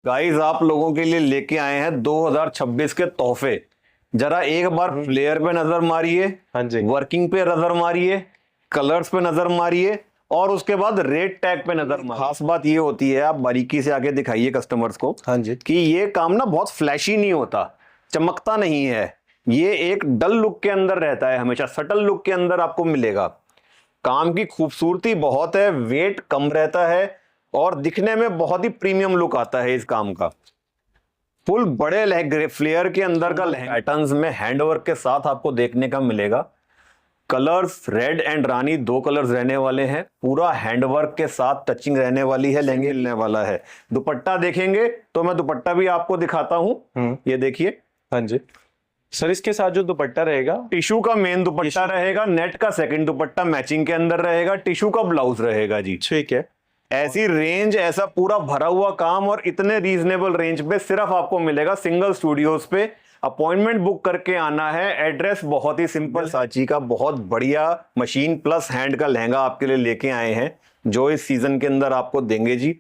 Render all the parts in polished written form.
Guys आप लोगों के लिए लेके आए हैं 2026 के तोहफे। जरा एक बार फ्लेयर पे नजर मारिए, हाँ जी, वर्किंग पे नजर मारिए, कलर्स पे नजर मारिए और उसके बाद रेट टैग पे नजर मारिए। खास बात ये होती है, आप बारीकी से आके दिखाइए कस्टमर्स को हाँ जी, कि ये काम ना बहुत फ्लैशी नहीं होता, चमकता नहीं है। ये एक डल लुक के अंदर रहता है, हमेशा सटल लुक के अंदर आपको मिलेगा। काम की खूबसूरती बहुत है, वेट कम रहता है और दिखने में बहुत ही प्रीमियम लुक आता है इस काम का। फुल बड़े लहंगे फ्लेयर के अंदर का पैटर्न्स में हैंडवर्क के साथ आपको देखने का मिलेगा। कलर्स रेड एंड रानी दो कलर्स रहने वाले हैं, पूरा हैंडवर्क के साथ टचिंग रहने वाली है, लहंगे मिलने वाला है। दुपट्टा देखेंगे तो मैं दुपट्टा भी आपको दिखाता हूं, ये देखिए। हाँ जी सर, इसके साथ जो दुपट्टा रहेगा टिश्यू का मेन दुपट्टा रहेगा, नेट का सेकंड दुपट्टा मैचिंग के अंदर रहेगा, टिश्यू का ब्लाउज रहेगा जी। ठीक है। ऐसी रेंज, ऐसा पूरा भरा हुआ काम और इतने रीजनेबल रेंज पे सिर्फ आपको मिलेगा सिंगल स्टूडियोज पे। अपॉइंटमेंट बुक करके आना है। एड्रेस बहुत ही सिंपल, सांची का बहुत बढ़िया मशीन प्लस हैंड का लहंगा आपके लिए लेके आए हैं, जो इस सीजन के अंदर आपको देंगे जी।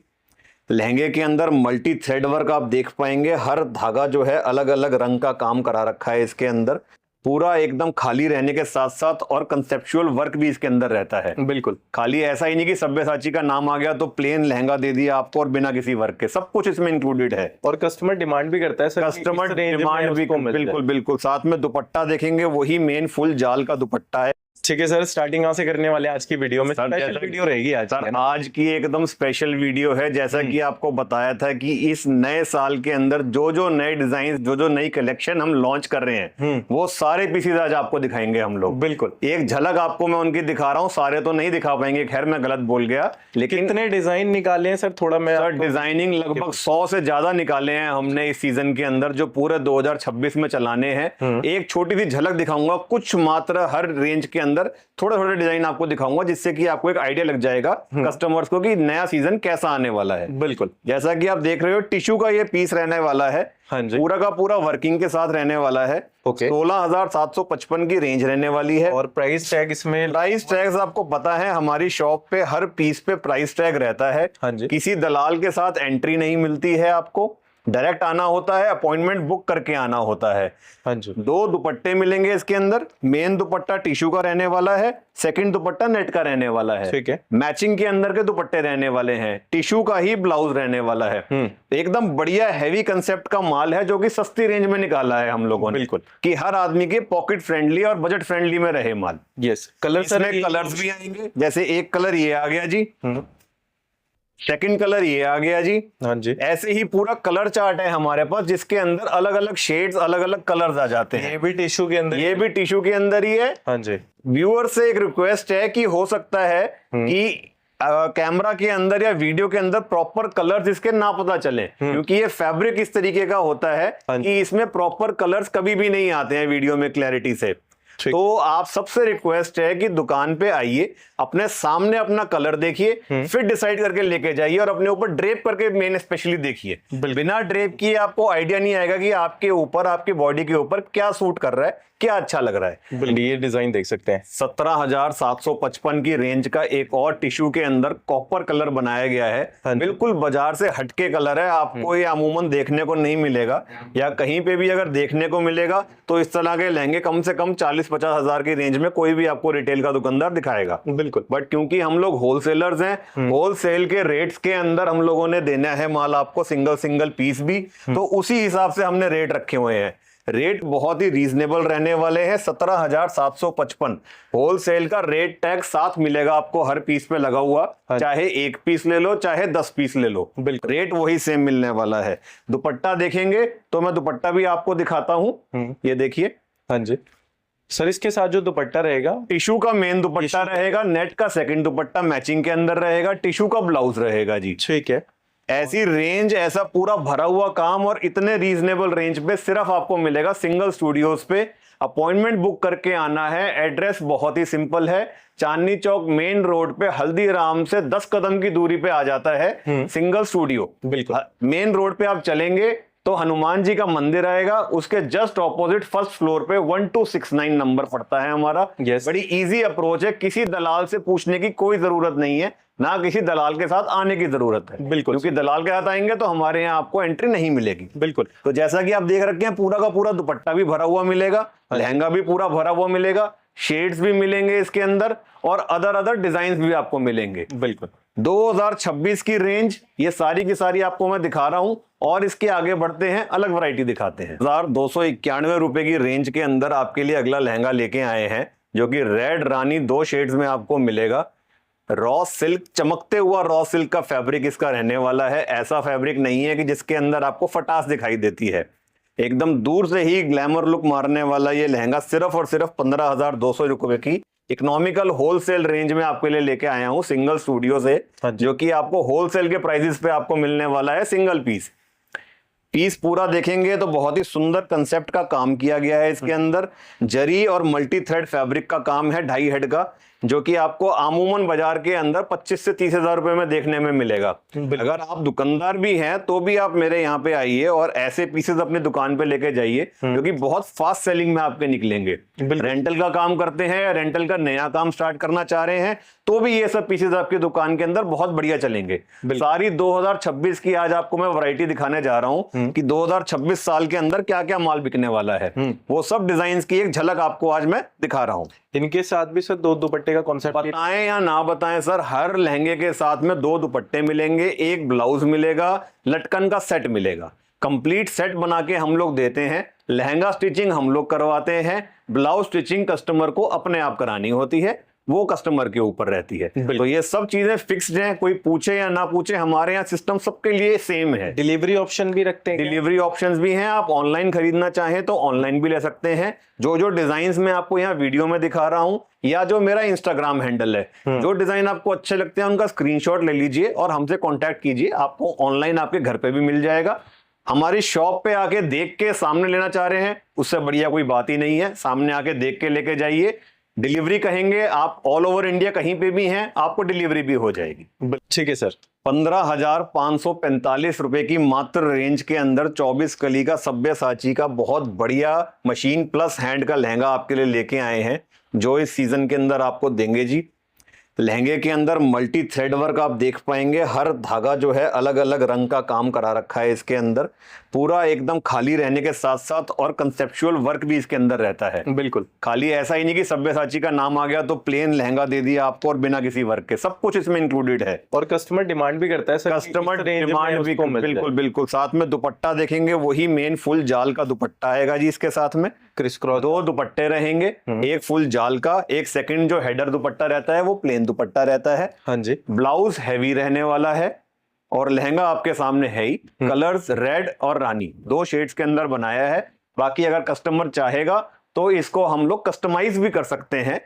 लहंगे के अंदर मल्टी थ्रेड वर्क आप देख पाएंगे, हर धागा जो है अलग अलग रंग का काम करा रखा है इसके अंदर। पूरा एकदम खाली रहने के साथ साथ और कंसेप्चुअल वर्क भी इसके अंदर रहता है। बिल्कुल, खाली ऐसा ही नहीं कि सब्यसाची का नाम आ गया तो प्लेन लहंगा दे दिया आपको और बिना किसी वर्क के, सब कुछ इसमें इंक्लूडेड है। और कस्टमर डिमांड भी करता है सर, कस्टमर डिमांड भी, बिल्कुल बिल्कुल। साथ में दुपट्टा देखेंगे, वही मेन फुल जाल का दुपट्टा है। ठीक है सर, स्टार्टिंग यहाँ से करने वाले आज की वीडियो में। स्पेशल वीडियो रहेगी आज सर, आज की एकदम स्पेशल वीडियो है। जैसा कि आपको बताया था कि इस नए साल के अंदर जो जो नए डिजाइन, जो जो नई कलेक्शन हम लॉन्च कर रहे हैं, वो सारे पीसेज आज आपको दिखाएंगे हम लोग। बिल्कुल, एक झलक आपको मैं उनकी दिखा रहा हूँ, सारे तो नहीं दिखा पाएंगे, खैर मैं गलत बोल गया। लेकिन कितने डिजाइन निकाले हैं सर, थोड़ा मैं सर डिजाइनिंग लगभग 100 से ज्यादा निकाले हैं हमने इस सीजन के अंदर, जो पूरे 2026 में चलाने हैं। एक छोटी सी झलक दिखाऊंगा, कुछ मात्र हर रेंज के अंदर थोड़े थोड़े डिजाइन आपको दिखाऊंगा, जिससे कि आपको एक आइडिया लग जाएगा कस्टमर्स को कि नया सीजन कैसा आने वाला है। बिल्कुल, जैसा कि आप देख रहे हो, टिश्यू का ये पीस रहने वाला है। हाँ जी, पूरा का पूरा वर्किंग के साथ रहने वाला है। ओके। 16,755 की रेंज रहने वाली है। और प्राइस टैग इसमें? प्राइस टैग आपको पता है, हमारी शॉप पे हर पीस पे प्राइस टैग रहता है। हाँ जी, किसी दलाल के साथ एंट्री नहीं मिलती है, आपको डायरेक्ट आना होता है, अपॉइंटमेंट बुक करके आना होता है। हाँ जी। दो दुपट्टे मिलेंगे इसके अंदर। मेन दुपट्टा टिश्यू का रहने वाला है, सेकंड दुपट्टा नेट का रहने वाला है। ठीक है। मैचिंग के अंदर के दुपट्टे रहने वाले हैं, टिश्यू का ही ब्लाउज रहने वाला है। एकदम बढ़िया हैवी कंसेप्ट का माल है, जो कि सस्ती रेंज में निकाला है हम लोगों ने। बिल्कुल, कि हर आदमी के पॉकेट फ्रेंडली और बजट फ्रेंडली में रहे माल। यस। कलर सर, कलर्स भी आएंगे, जैसे एक कलर ये आ गया जी, सेकंड कलर ये आ गया जी। हाँ जी, ऐसे ही पूरा कलर चार्ट है हमारे पास, जिसके अंदर अलग अलग शेड्स, अलग अलग कलर्स आ जाते हैं। ये भी टिश्यू के अंदर? ये भी टिश्यू के अंदर ही है। हाँ जी। व्यूअर से एक रिक्वेस्ट है कि हो सकता है कि कैमरा के अंदर या वीडियो के अंदर प्रॉपर कलर्स इसके ना पता चले, क्योंकि ये फैब्रिक इस तरीके का होता है कि इसमें प्रॉपर कलर्स कभी भी नहीं आते हैं वीडियो में क्लैरिटी से। तो आप सबसे रिक्वेस्ट है कि दुकान पे आइए, अपने सामने अपना कलर देखिए, फिर डिसाइड करके लेके जाइए और अपने ऊपर ड्रेप करके मेन स्पेशली देखिए। बिना ड्रेप किए आपको आइडिया नहीं आएगा कि आपके ऊपर, आपकी बॉडी के ऊपर क्या सूट कर रहा है, क्या अच्छा लग रहा है। ये डिजाइन देख सकते हैं, 17,755 की रेंज का एक और टिश्यू के अंदर कॉपर कलर बनाया गया है। बिल्कुल बाजार से हटके कलर है, आपको ये अमूमन देखने को नहीं मिलेगा, या कहीं पे भी अगर देखने को मिलेगा तो इस तरह के लहंगे कम से कम 40-50 हजार की रेंज में कोई भी आपको रिटेल का दुकानदार दिखाएगा। बिल्कुल। बट क्योंकि हम लोग होलसेलर्स हैं, होलसेल के रेट्स के अंदर हम लोगों ने देना है माल आपको, सिंगल सिंगल पीस भी, तो उसी हिसाब से हमने रेट रखे हुए हैं। रेट बहुत ही रीजनेबल रहने वाले हैं, 17,755। होलसेल का रेट टैग साथ मिलेगा आपको हर पीस पे लगा हुआ, चाहे एक पीस ले लो चाहे 10 पीस ले लो, बिल्कुल रेट वही सेम मिलने वाला है। दुपट्टा देखेंगे तो मैं दुपट्टा भी आपको दिखाता हूं, ये देखिए। हाँ जी सर, इसके साथ जो दुपट्टा रहेगा, टिश्यू का मेन दुपट्टा रहेगा, नेट का सेकंड दुपट्टा मैचिंग के अंदर रहेगा, टिश्यू का ब्लाउज रहेगा जी। ठीक है। ऐसी रेंज, ऐसा पूरा भरा हुआ काम और इतने रीजनेबल रेंज पे सिर्फ आपको मिलेगा सिंगल स्टूडियोज पे। अपॉइंटमेंट बुक करके आना है। एड्रेस बहुत ही सिंपल है, चांदनी चौक मेन रोड पे हल्दीराम से 10 कदम की दूरी पे आ जाता है सिंगल स्टूडियो। बिल्कुल, मेन रोड पे आप चलेंगे तो हनुमान जी का मंदिर आएगा, उसके जस्ट ऑपोजिट फर्स्ट फ्लोर पे 1269 नंबर पड़ता है हमारा। yes. बड़ी इजी अप्रोच है, किसी दलाल से पूछने की कोई जरूरत नहीं है, ना किसी दलाल के साथ आने की जरूरत है। बिल्कुल, क्योंकि दलाल के साथ आएंगे तो हमारे यहाँ आपको एंट्री नहीं मिलेगी। बिल्कुल। तो जैसा कि आप देख रखे हैं, पूरा का पूरा दुपट्टा भी भरा हुआ मिलेगा, लहंगा भी पूरा भरा हुआ मिलेगा, शेड्स भी मिलेंगे इसके अंदर, और अदर डिजाइन भी आपको मिलेंगे। बिल्कुल 2026 की रेंज ये सारी की सारी आपको मैं दिखा रहा हूं, और इसके आगे बढ़ते हैं, अलग वैरायटी दिखाते हैं। 1291 रुपए की रेंज के अंदर आपके लिए अगला लहंगा लेके आए हैं, जो कि रेड रानी 2 शेड्स में आपको मिलेगा। रॉ सिल्क, चमकते हुआ रॉ सिल्क का फैब्रिक इसका रहने वाला है। ऐसा फैब्रिक नहीं है कि जिसके अंदर आपको फटास दिखाई देती है, एकदम दूर से ही ग्लैमर लुक मारने वाला ये लहंगा सिर्फ और सिर्फ 15,200 रुपए की इकोनॉमिकल होलसेल रेंज में आपके लिए लेके आया हूं, सिंगल स्टूडियो से, जो कि आपको होलसेल के प्राइसेस पे आपको मिलने वाला है। सिंगल पीस पूरा देखेंगे तो बहुत ही सुंदर कंसेप्ट का काम किया गया है। इसके अंदर जरी और मल्टी थ्रेड फैब्रिक का काम है, 2.5 हेड का, जो कि आपको आमूमन बाजार के अंदर 25 से 30 हजार रुपए में देखने में मिलेगा। अगर आप दुकानदार भी हैं तो भी आप मेरे यहाँ पे आइए और ऐसे पीसेस अपनी दुकान पे लेके जाइए, क्योंकि बहुत फास्ट सेलिंग में आपके निकलेंगे। रेंटल का काम करते हैं या रेंटल का नया काम स्टार्ट करना चाह रहे हैं तो भी ये सब पीसेस आपकी दुकान के अंदर बहुत बढ़िया चलेंगे। सारी 2026 की आज आपको मैं वैरायटी दिखाने जा रहा हूँ कि 2026 साल के अंदर क्या क्या माल बिकने वाला है। वो सब डिजाइन की एक झलक आपको आज मैं दिखा रहा हूँ। इनके साथ भी सर 2 दुपट्टे का कॉन्सेप्ट बताएं या ना बताएं सर, हर लहंगे के साथ में 2 दुपट्टे मिलेंगे, एक ब्लाउज मिलेगा, लटकन का सेट मिलेगा। कंप्लीट सेट बना के हम लोग देते हैं। लहंगा स्टिचिंग हम लोग करवाते हैं, ब्लाउज स्टिचिंग कस्टमर को अपने आप करानी होती है, वो कस्टमर के ऊपर रहती है। तो ये सब चीजें फिक्स्ड हैं, कोई पूछे या ना पूछे, हमारे यहाँ सिस्टम सबके लिए सेम है। डिलीवरी ऑप्शन भी रखते हैं? डिलीवरी ऑप्शंस भी हैं, आप ऑनलाइन खरीदना चाहें तो ऑनलाइन भी ले सकते हैं। जो डिजाइन मैं आपको यहाँ वीडियो में दिखा रहा हूँ, या जो मेरा इंस्टाग्राम हैंडल है, जो डिजाइन आपको अच्छे लगते हैं उनका स्क्रीनशॉट ले लीजिए और हमसे कॉन्टैक्ट कीजिए, आपको ऑनलाइन आपके घर पे भी मिल जाएगा। हमारी शॉप पे आके देख के सामने लेना चाह रहे हैं, उससे बढ़िया कोई बात ही नहीं है। सामने आके देख के लेके जाइए। डिलीवरी कहेंगे आप ऑल ओवर इंडिया कहीं पे भी हैं, आपको डिलीवरी भी हो जाएगी। ठीक है सर। 15,545 रुपए की मात्र रेंज के अंदर 24 कली का सब्यसाची का बहुत बढ़िया मशीन प्लस हैंड का लहंगा आपके लिए लेके आए हैं, जो इस सीजन के अंदर आपको देंगे जी। लहंगे के अंदर मल्टी थ्रेड वर्क आप देख पाएंगे, हर धागा जो है अलग अलग रंग का काम करा रखा है इसके अंदर, पूरा एकदम खाली रहने के साथ साथ और कंसेप्चुअल वर्क भी इसके अंदर रहता है। बिल्कुल, खाली ऐसा ही नहीं कि सब्यसाची का नाम आ गया तो प्लेन लहंगा दे दिया आपको और बिना किसी वर्क के, सब कुछ इसमें इंक्लूडेड है। और कस्टमर डिमांड भी करता है सर, कस्टमर डिमांड भी, बिल्कुल बिल्कुल। साथ में दुपट्टा देखेंगे, वही मेन फुल जाल का दुपट्टा आएगा जी इसके साथ में। क्रिस क्रॉस 2 दुपट्टे रहेंगे, एक फुल जाल का, एक सेकंड जो हेडर दुपट्टा रहता है वो प्लेन दुपट्टा रहता है। हाँ जी। ब्लाउज हैवी रहने वाला है और लहंगा आपके सामने है ही। कलर्स रेड और रानी 2 शेड्स के अंदर बनाया है। बाकी अगर कस्टमर चाहेगा तो इसको हम लोग कस्टमाइज भी कर सकते हैं,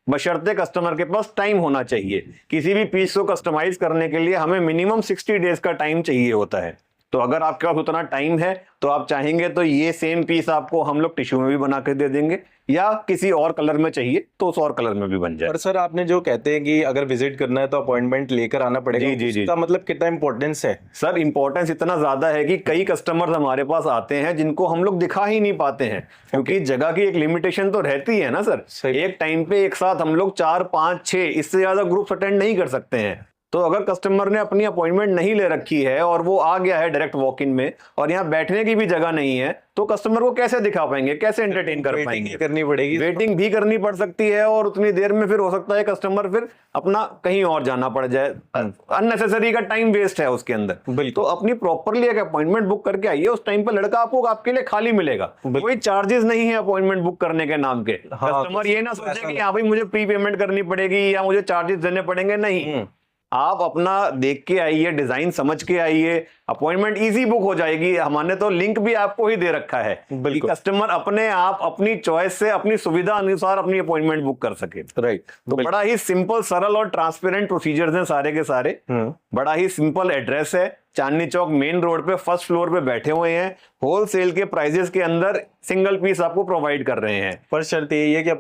बशर्ते कस्टमर के पास टाइम होना चाहिए। किसी भी पीस को कस्टमाइज करने के लिए हमें मिनिमम 60 डेज का टाइम चाहिए होता है। तो अगर आपके पास उतना टाइम है तो आप चाहेंगे तो ये सेम पीस आपको हम लोग टिश्यू में भी बना के दे देंगे, या किसी और कलर में चाहिए तो उस और कलर में भी बन जाए। और सर आपने जो कहते हैं कि अगर विजिट करना है तो अपॉइंटमेंट लेकर आना पड़ेगा, उसका मतलब कितना इंपॉर्टेंस है? सर इंपॉर्टेंस इतना ज्यादा है कि कई कस्टमर्स हमारे पास आते हैं जिनको हम लोग दिखा ही नहीं पाते हैं, क्योंकि जगह की एक लिमिटेशन तो रहती है ना सर। एक टाइम पे एक साथ हम लोग 4, 5, 6 इससे ज्यादा ग्रुप्स अटेंड नहीं कर सकते हैं। तो अगर कस्टमर ने अपनी अपॉइंटमेंट नहीं ले रखी है और वो आ गया है डायरेक्ट वॉक इन में और यहाँ बैठने की भी जगह नहीं है, तो कस्टमर को कैसे दिखा पाएंगे, कैसे एंटरटेन कर पाएंगे? करनी पड़ेगी, वेटिंग भी करनी पड़ सकती है, और उतनी देर में फिर हो सकता है कस्टमर फिर अपना कहीं और जाना पड़ जाए, अननेसेसरी का टाइम वेस्ट है उसके अंदर। तो अपनी प्रॉपरली एक अपॉइंटमेंट बुक करके आइए, उस टाइम पर लड़का आपको आपके लिए खाली मिलेगा, कोई चार्जेस नहीं है अपॉइंटमेंट बुक करने के नाम के। कस्टमर ये ना सोचे कि हाँ भाई मुझे प्री पेमेंट करनी पड़ेगी या मुझे चार्जेस देने पड़ेंगे, नहीं। आप अपना देख के आइए, डिजाइन समझ के आइए, अपॉइंटमेंट इजी बुक हो जाएगी। हमने तो लिंक भी आपको ही दे रखा है कि कस्टमर अपने आप अपनी चॉइस से अपनी सुविधा अनुसार अपनी अपॉइंटमेंट बुक कर सके। राइट। तो बड़ा ही सिंपल, सरल और ट्रांसपेरेंट प्रोसीजर्स हैं सारे के सारे। बड़ा ही सिंपल एड्रेस है, चांदनी चौक मेन रोड पे 1st फ्लोर पे बैठे हुए हैं। होलसेल के प्राइजेस के अंदर सिंगल पीस आपको प्रोवाइड कर रहे हैं, पर शर्त यही है कि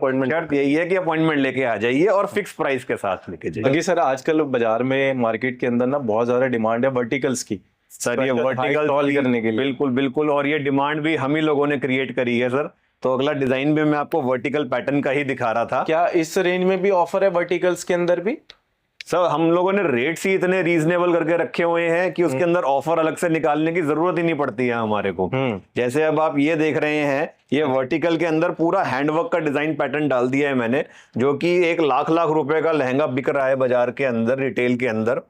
अपॉइंटमेंट लेके आ जाइए और फिक्स प्राइस के साथ लेके जाइए। बाकी सर आजकल बाजार में मार्केट के अंदर ना बहुत ज्यादा डिमांड है वर्टिकल्स की सर, ये वर्टिकल करने के लिए। बिल्कुल बिल्कुल, और ये डिमांड भी हम ही लोगों ने क्रिएट करी है सर। तो अगला डिजाइन भी मैं आपको वर्टिकल पैटर्न का ही दिखा रहा था। क्या इस रेंज में भी ऑफर है वर्टिकल्स के अंदर भी? सर हम लोगों ने रेट्स ही इतने रीजनेबल करके रखे हुए हैं कि उसके अंदर ऑफर अलग से निकालने की जरूरत ही नहीं पड़ती है हमारे को। जैसे अब आप ये देख रहे हैं, ये वर्टिकल के अंदर पूरा हैंडवर्क का डिजाइन पैटर्न डाल दिया है मैंने, जो कि 1 लाख रुपए का लहंगा बिक रहा है बाजार के अंदर, रिटेल के अंदर।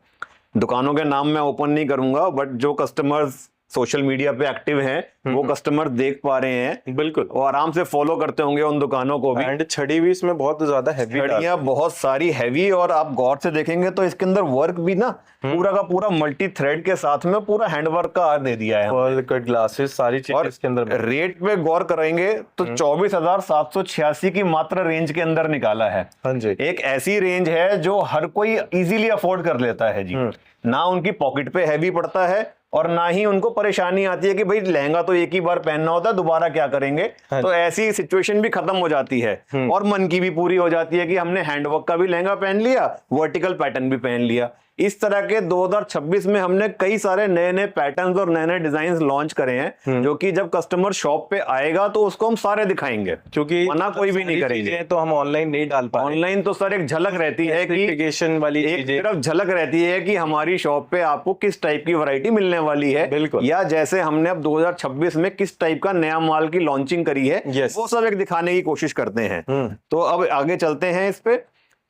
दुकानों के नाम मैं ओपन नहीं करूंगा, बट जो कस्टमर्स सोशल मीडिया पे एक्टिव हैं वो कस्टमर देख पा रहे हैं, बिल्कुल, वो आराम से फॉलो करते होंगे उन दुकानों को भी। एंड छड़ी भी इसमें बहुत ज्यादा हैवी, छड़ियां बहुत सारी हैवी, और आप गौर से देखेंगे तो इसके अंदर वर्क भी ना पूरा का पूरा मल्टी थ्रेड के साथ में पूरा हैंडवर्क का दे दिया है, पर्ल कट ग्लासेस सारी चीजें इसके अंदर। रेट पे गौर करेंगे तो 24,786 की मात्र रेंज के अंदर निकाला है। हाँ जी, एक ऐसी रेंज है जो हर कोई इजीली अफोर्ड कर लेता है जी। ना उनकी पॉकेट पे हैवी पड़ता है और ना ही उनको परेशानी आती है कि भाई लहंगा तो एक ही बार पहनना होता है, दोबारा क्या करेंगे। तो ऐसी सिचुएशन भी खत्म हो जाती है और मन की भी पूरी हो जाती है कि हमने हैंडवर्क का भी लहंगा पहन लिया, वर्टिकल पैटर्न भी पहन लिया। इस तरह के 2026 में हमने कई सारे नए नए पैटर्न्स और नए नए डिजाइन लॉन्च करे हैं, जो कि जब कस्टमर शॉप पे आएगा तो उसको हम सारे दिखाएंगे, क्योंकि मना कोई भी नहीं करेंगे। तो हम ऑनलाइन नहीं डाल पाए। ऑनलाइन तो सर एक झलक रहती है कि वाली एक सिर्फ झलक रहती है कि हमारी शॉप पे आपको किस टाइप की वैरायटी मिलने वाली है, बिल्कुल, या जैसे हमने अब 2026 में किस टाइप का नया माल की लॉन्चिंग करी है, वो सब एक दिखाने की कोशिश करते हैं। तो अब आगे चलते हैं इस पे।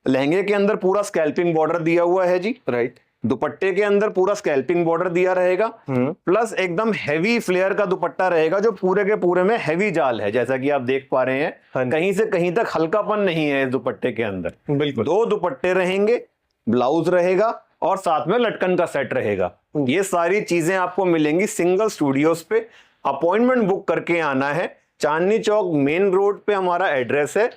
लहंगे के अंदर पूरा स्कैल्पिंग बॉर्डर दिया हुआ है जी, राइट। दुपट्टे के अंदर पूरा स्कैल्पिंग बॉर्डर दिया रहेगा, प्लस एकदम हैवी फ्लेयर का दुपट्टा रहेगा, जो पूरे के पूरे में हैवी जाल है, जैसा कि आप देख पा रहे हैं। कहीं से कहीं तक हल्कापन नहीं है इस दुपट्टे के अंदर। बिल्कुल, 2 दुपट्टे रहेंगे, ब्लाउज रहेगा और साथ में लटकन का सेट रहेगा। ये सारी चीजें आपको मिलेंगी सिंगल स्टूडियोज पे। अपॉइंटमेंट बुक करके आना है। चांदनी चौक मेन रोड पे हमारा एड्रेस है,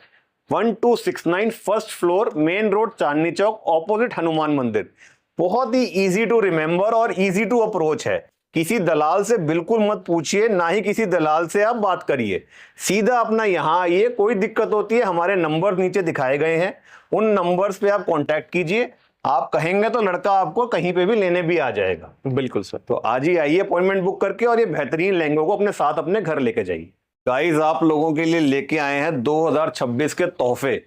1269 first floor, main road Chandni Chowk, opposite Hanuman मंदिर। बहुत ही इजी टू रिमेंबर और इजी टू अप्रोच है। किसी दलाल से बिल्कुल मत पूछिए, ना ही किसी दलाल से आप बात करिए, सीधा अपना यहाँ आइए। कोई दिक्कत होती है, हमारे नंबर नीचे दिखाए गए हैं, उन नंबर्स पे आप कांटेक्ट कीजिए। आप कहेंगे तो लड़का आपको कहीं पे भी लेने भी आ जाएगा। बिल्कुल सर, तो आज ही आइए अपॉइंटमेंट बुक करके, और ये बेहतरीन लहंगों को अपने साथ अपने घर लेके जाइए। गाइस, आप लोगों के लिए लेके आए हैं 2026 के तोहफे।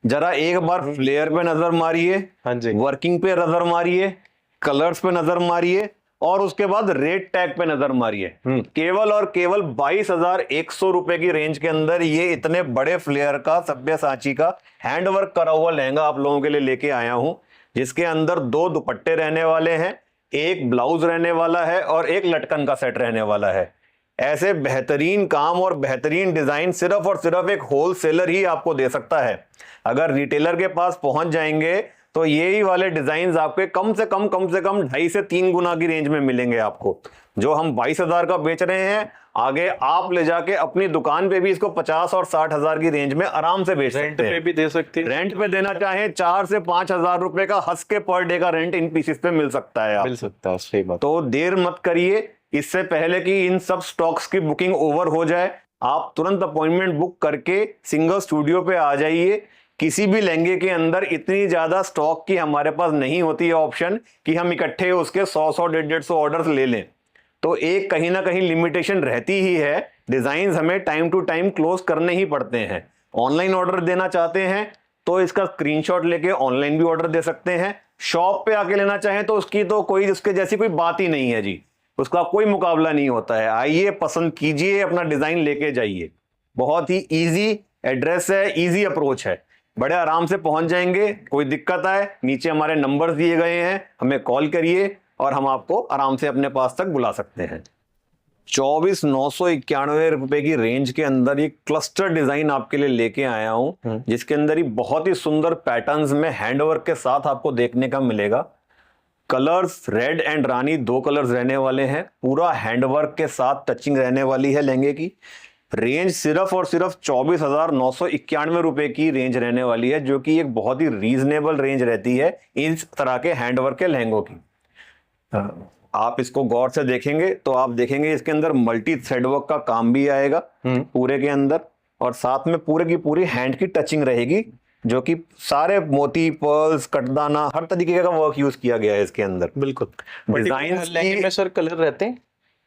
जरा एक बार फ्लेयर पे नजर मारिए, हाँ जी, वर्किंग पे नजर मारिए, कलर्स पे नजर मारिए, और उसके बाद रेट टैग पे नजर मारिए। केवल और केवल 22,100 रुपए की रेंज के अंदर ये इतने बड़े फ्लेयर का सब्यसाची का हैंडवर्क करा हुआ लहंगा आप लोगों के लिए लेके आया हूं, जिसके अंदर 2 दुपट्टे रहने वाले हैं, एक ब्लाउज रहने वाला है और एक लटकन का सेट रहने वाला है। ऐसे बेहतरीन काम और बेहतरीन डिजाइन सिर्फ और सिर्फ एक होलसेलर ही आपको दे सकता है। अगर रिटेलर के पास पहुंच जाएंगे तो यही वाले डिजाइन आपके कम से कम 2.5 से 3 गुना की रेंज में मिलेंगे आपको। जो हम 22,000 का बेच रहे हैं, आगे आप ले जाके अपनी दुकान पे भी इसको 50 और 60,000 की रेंज में आराम से बेच सकते हैं। रेंट पे भी दे सकते हैं। रेंट पे देना चाहें 4 से 5,000 रुपए का हंस के पर डे का रेंट इन पीसेस पे मिल सकता है, मिल सकता है। सही बात। तो देर मत करिए, इससे पहले कि इन सब स्टॉक्स की बुकिंग ओवर हो जाए, आप तुरंत अपॉइंटमेंट बुक करके सिंगल स्टूडियो पे आ जाइए। किसी भी लहंगे के अंदर इतनी ज्यादा स्टॉक की हमारे पास नहीं होती है ऑप्शन कि हम इकट्ठे उसके 100 150 ऑर्डर्स ले लें। तो एक कहीं ना कहीं लिमिटेशन रहती ही है। डिजाइन हमें टाइम टू टाइम क्लोज करने ही पड़ते हैं। ऑनलाइन ऑर्डर देना चाहते हैं तो इसका स्क्रीनशॉट लेके ऑनलाइन भी ऑर्डर दे सकते हैं। शॉप पे आके लेना चाहें तो उसकी तो कोई उसके जैसी कोई बात ही नहीं है जी, उसका कोई मुकाबला नहीं होता है। आइए, पसंद कीजिए, अपना डिजाइन लेके जाइए। बहुत ही इजी एड्रेस है, इजी अप्रोच है, बड़े आराम से पहुंच जाएंगे। कोई दिक्कत आए, नीचे हमारे नंबर्स दिए गए हैं, हमें कॉल करिए और हम आपको आराम से अपने पास तक बुला सकते हैं। 24,991 रुपए की रेंज के अंदर ये क्लस्टर डिजाइन आपके लिए लेके आया हूं, जिसके अंदर ही बहुत ही सुंदर पैटर्न्स में हैंडवर्क के साथ आपको देखने का मिलेगा। Colours red and Rani 2 colours रहने वाले हैं। पूरा हैंडवर्क के साथ टचिंग रहने वाली है लहंगे की। रेंज सिर्फ और सिर्फ 24,991 रुपए की रेंज रहने वाली है, जो कि एक बहुत ही रीजनेबल रेंज रहती है इस तरह के हैंडवर्क के लहंगों की। आप इसको गौर से देखेंगे तो आप देखेंगे इसके अंदर मल्टी थ्रेड वर्क का काम भी आएगा पूरे के अंदर, और साथ में पूरे की पूरी हैंड की टचिंग रहेगी, जो कि सारे मोती, पर्ल्स, कटदाना, हर तरीके का वर्क यूज किया गया है इसके अंदर। बिल्कुल। डिजाइन लहंगे में सर कलर रहते हैं,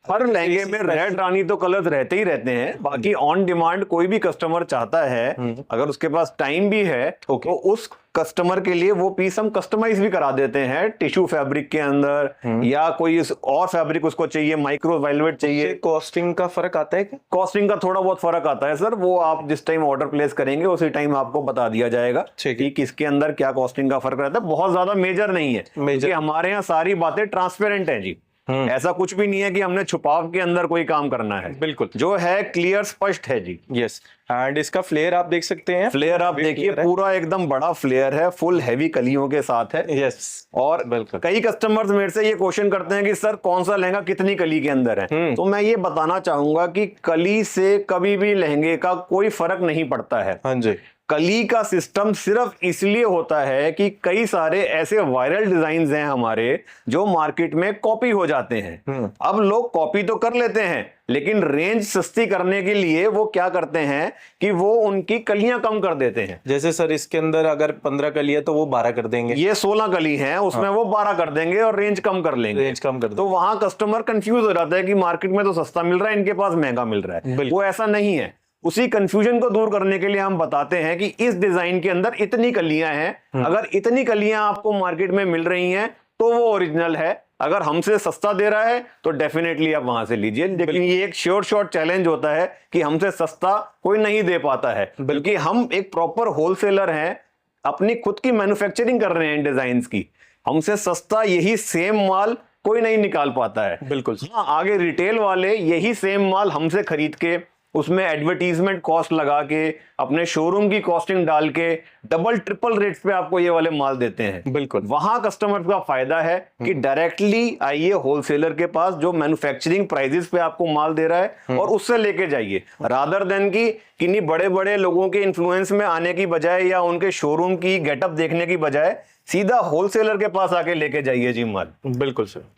हर लहंगे में रेड रानी तो कलर्स रहते ही रहते हैं। बाकी ऑन डिमांड कोई भी कस्टमर चाहता है, अगर उसके पास टाइम भी है तो उस कस्टमर के लिए वो पीस हम कस्टमाइज भी करा देते हैं टिश्यू फैब्रिक के अंदर, या कोई और फैब्रिक उसको चाहिए, माइक्रो वेलवेट चाहिए। कॉस्टिंग का फर्क आता है क्या? कॉस्टिंग का थोड़ा बहुत फर्क आता है सर, वो आप जिस टाइम ऑर्डर प्लेस करेंगे उसी टाइम आपको बता दिया जाएगा कि किसके अंदर क्या कॉस्टिंग का फर्क रहता है। बहुत ज्यादा मेजर नहीं है, क्योंकि हमारे यहाँ सारी बातें ट्रांसपेरेंट है जी। ऐसा कुछ भी नहीं है कि हमने छुपाव के अंदर कोई काम करना है, बिल्कुल जो है क्लियर स्पष्ट है जी। यस, एंड इसका फ्लेयर आप देख सकते हैं, फ्लेयर आप देखिए पूरा एकदम बड़ा फ्लेयर है, फुल हैवी कलियों के साथ है। यस, और कई कस्टमर्स मेरे से ये क्वेश्चन करते हैं कि सर कौन सा लहंगा कितनी कली के अंदर है, तो मैं ये बताना चाहूंगा कि कली से कभी भी लहंगे का कोई फर्क नहीं पड़ता है। हाँ जी, कली का सिस्टम सिर्फ इसलिए होता है कि कई सारे ऐसे वायरल डिजाइन्स हैं हमारे जो मार्केट में कॉपी हो जाते हैं। अब लोग कॉपी तो कर लेते हैं, लेकिन रेंज सस्ती करने के लिए वो क्या करते हैं कि वो उनकी कलियां कम कर देते हैं। जैसे सर इसके अंदर अगर 15 कली है तो वो 12 कर देंगे, ये 16 कली है उसमें वो 12 कर देंगे और रेंज कम कर लेंगे। रेंज कम कर तो वहां कस्टमर कंफ्यूज हो जाता है कि मार्केट में तो सस्ता मिल रहा है, इनके पास महंगा मिल रहा है। वो ऐसा नहीं है। उसी कंफ्यूजन को दूर करने के लिए हम बताते हैं कि इस डिजाइन के अंदर इतनी कलियां हैं, अगर इतनी कलियां आपको मार्केट में मिल रही हैं तो वो ओरिजिनल है। अगर हमसे सस्ता दे रहा है तो डेफिनेटली आप वहां से लीजिए, लेकिन ये एक श्योर शॉर्ट चैलेंज होता है कि हमसे सस्ता कोई नहीं दे पाता है, बल्कि हम एक प्रॉपर होलसेलर हैं, अपनी खुद की मैन्युफैक्चरिंग कर रहे हैं इन डिजाइन्स की। हमसे सस्ता यही सेम माल कोई नहीं निकाल पाता है। बिल्कुल। हाँ, आगे रिटेल वाले यही सेम माल हमसे खरीद के उसमें एडवर्टीजमेंट कॉस्ट लगा के अपने शोरूम की कॉस्टिंग डाल के डबल ट्रिपल रेट्स पे आपको ये वाले माल देते हैं। बिल्कुल, वहां कस्टमर का फायदा है कि डायरेक्टली आइए होलसेलर के पास जो मैन्युफैक्चरिंग प्राइसेस पे आपको माल दे रहा है और उससे लेके जाइए, रादर देन की किन्हीं बड़े बड़े लोगों के इन्फ्लुएंस में आने की बजाय या उनके शोरूम की गेटअप देखने की बजाय सीधा होलसेलर के पास आके लेके जाइए जी माल। बिल्कुल सर।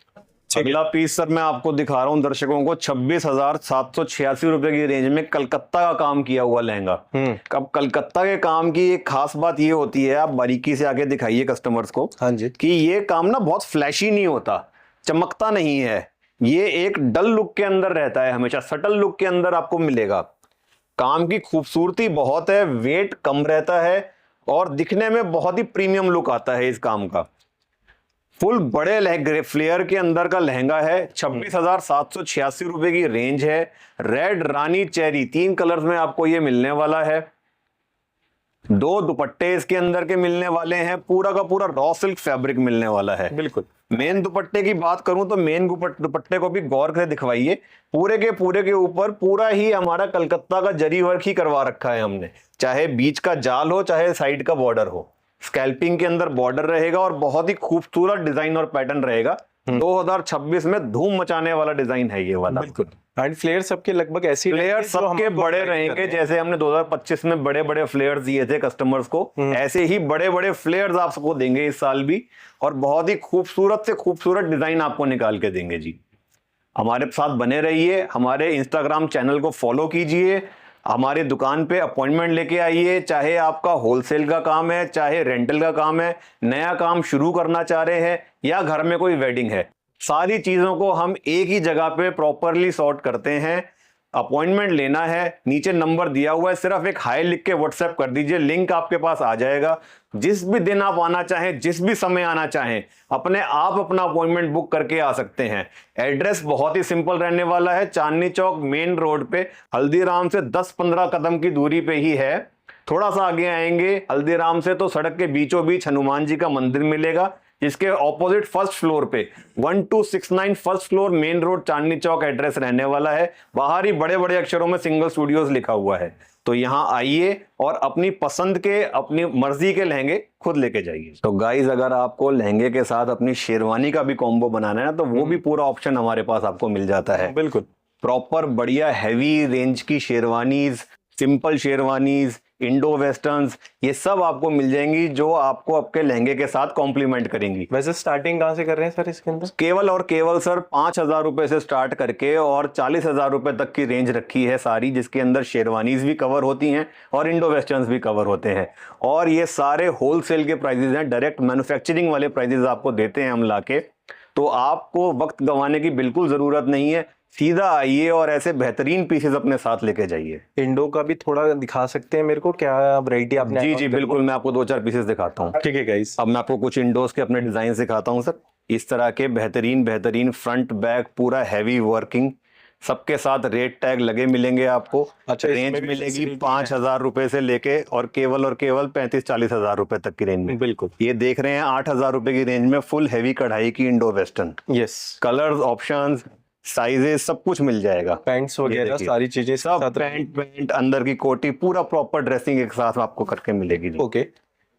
अगला पीस सर मैं आपको दिखा रहा हूं दर्शकों को, 26,786 रुपए की रेंज में कलकत्ता का काम किया हुआ लहंगा। अब कलकत्ता के काम की एक खास बात ये होती है, आप बारीकी से आके दिखाइए कस्टमर्स को, हाँ जी, कि ये काम ना बहुत फ्लैशी नहीं होता, चमकता नहीं है, ये एक डल लुक के अंदर रहता है, हमेशा सटल लुक के अंदर आपको मिलेगा। काम की खूबसूरती बहुत है, वेट कम रहता है और दिखने में बहुत ही प्रीमियम लुक आता है इस काम का। फुल बड़े फ्लेयर के अंदर का लहंगा है, 26,786 रुपए की रेंज है। रेड, रानी, चेरी 3 कलर्स में आपको ये मिलने वाला है। 2 दुपट्टे इसके अंदर के मिलने वाले हैं, पूरा का पूरा रॉ सिल्क फैब्रिक मिलने वाला है। बिल्कुल। मेन दुपट्टे की बात करूं तो मेन दुपट्टे को भी गौर से दिखवाइए, पूरे के ऊपर पूरा ही हमारा कलकत्ता का जरी वर्क ही करवा रखा है हमने, चाहे बीच का जाल हो चाहे साइड का बॉर्डर हो। स्कैल्पिंग के अंदर बॉर्डर रहेगा और बहुत ही खूबसूरत डिजाइन और पैटर्न रहेगा। 2026 में धूम मचाने वाला डिजाइन है ये वाला। बिल्कुल, एंड फ्लेयर सबके लगभग ऐसे फ्लेयर सबके बड़े रहेंगे, जैसे हमने 2025 में बड़े बड़े फ्लेयर्स दिए थे कस्टमर्स को, ऐसे ही बड़े बड़े फ्लेयर्स आप सबको देंगे इस साल भी, और बहुत ही खूबसूरत से खूबसूरत डिजाइन आपको निकाल के देंगे जी। हमारे साथ बने रहिए, हमारे इंस्टाग्राम चैनल को फॉलो कीजिए, हमारी दुकान पे अपॉइंटमेंट लेके आइए। चाहे आपका होलसेल का काम है, चाहे रेंटल का काम है, नया काम शुरू करना चाह रहे हैं या घर में कोई वेडिंग है, सारी चीजों को हम एक ही जगह पे प्रॉपरली सॉर्ट करते हैं। अपॉइंटमेंट लेना है, नीचे नंबर दिया हुआ है, सिर्फ एक हाई लिख के व्हाट्सएप कर दीजिए, लिंक आपके पास आ जाएगा। जिस भी दिन आप आना चाहें, जिस भी समय आना चाहें, अपने आप अपना अपॉइंटमेंट बुक करके आ सकते हैं। एड्रेस बहुत ही सिंपल रहने वाला है, चांदनी चौक मेन रोड पे, हल्दीराम से 10-15 कदम की दूरी पे ही है। थोड़ा सा आगे आएंगे हल्दीराम से तो सड़क के बीचों बीच हनुमान जी का मंदिर मिलेगा, जिसके ऑपोजिट फर्स्ट फ्लोर पे 1269 first floor main road Chandni Chowk address रहने वाला है। बाहर ही बड़े बड़े अक्षरों में सिंगल स्टूडियोज लिखा हुआ है। तो यहाँ आइए और अपनी पसंद के, अपनी मर्जी के लहंगे खुद लेके जाइए। तो गाइज, अगर आपको लहंगे के साथ अपनी शेरवानी का भी कॉम्बो बनाना है ना, तो वो भी पूरा ऑप्शन हमारे पास आपको मिल जाता है। बिल्कुल, प्रॉपर बढ़िया हैवी रेंज की sherwanis, simple sherwanis, Indo westerns, ये सब आपको मिल जाएंगी जो आपको आपके लहंगे के साथ कॉम्प्लीमेंट करेंगी। वैसे स्टार्टिंग कहाँ से कर रहे हैं सर इसके अंदर? केवल और केवल सर 5,000 रुपए से स्टार्ट करके और 40,000 रुपए तक की रेंज रखी है सारी, जिसके अंदर शेरवानीज भी कवर होती हैं और इंडो वेस्टर्न्स भी कवर होते हैं। और ये सारे होलसेल के प्राइजेस हैं, डायरेक्ट मैन्युफैक्चरिंग वाले प्राइजेस आपको देते हैं हम लाके। तो आपको वक्त गंवाने की बिल्कुल जरूरत नहीं है, सीधा आइए और ऐसे बेहतरीन पीसेस अपने साथ लेके जाइए। इंडो का भी थोड़ा दिखा सकते हैं मेरे को, क्या वैरायटी आपने? जी जी बिल्कुल, मैं आपको 2-4 पीसेस दिखाता हूँ। ठीक है गाइस, अब मैं आपको कुछ इंडोज के अपने डिजाइन दिखाता हूँ सर। इस तरह के बेहतरीन बेहतरीन फ्रंट बैक पूरा हैवी वर्किंग, सबके साथ रेट टैग लगे मिलेंगे आपको। अच्छा, रेंज इसमें भी मिलेगी facility 5,000 रुपए से लेके और केवल 35-40 हजार रुपए तक की रेंज में। बिल्कुल। ये देख रहे हैं 8,000 रुपए की रेंज में फुल हैवी कढ़ाई की Indo western. Yes, colours, options, sizes सब कुछ मिल जाएगा। पैंट्स ये वगैरह देखिए, सारी चीजें सब पैंट अंदर की कोटी पूरा प्रॉपर ड्रेसिंग एक साथ आपको करके मिलेगी जी। ओके।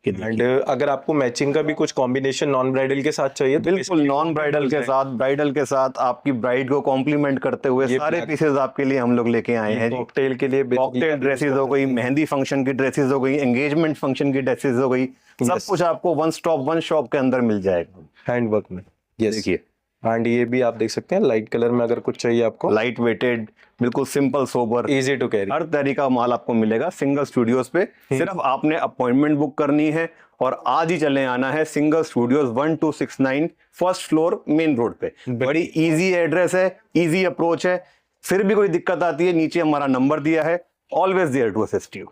ये एंड देखिए। अगर आपको मैचिंग का भी कुछ कॉम्बिनेशन नॉन ब्राइडल के साथ चाहिए तो बिल्कुल नॉन ब्राइडल के साथ, ब्राइडल के साथ आपकी ब्राइड को कॉम्प्लीमेंट करते हुए ये सारे black- पीसेस आपके लिए हम लोग लेके आए हैं जी। कॉकटेल के लिए कॉकटेल ड्रेसेस हो गई, मेहंदी फंक्शन की ड्रेसेस हो गई, एंगेजमेंट फंक्शन की ड्रेसेस हो गई, सब Yes. कुछ आपको वन शॉप के अंदर मिल जाएगा। हैंड वर्क में। यस, देखिए एंड ये भी आप देख सकते हैं लाइट कलर में, अगर कुछ चाहिए आपको। लाइट वेटेड, बिल्कुल simple sober, easy to carry. हर तरीके का माल आपको मिलेगा सिंगल स्टूडियोज पे। सिर्फ आपने अपॉइंटमेंट बुक करनी है और आज ही चले आना है single studios 1269 first floor main road पे। बड़ी इजी एड्रेस है, इजी अप्रोच है। फिर भी कोई दिक्कत आती है नीचे हमारा नंबर दिया है, always there to assist you.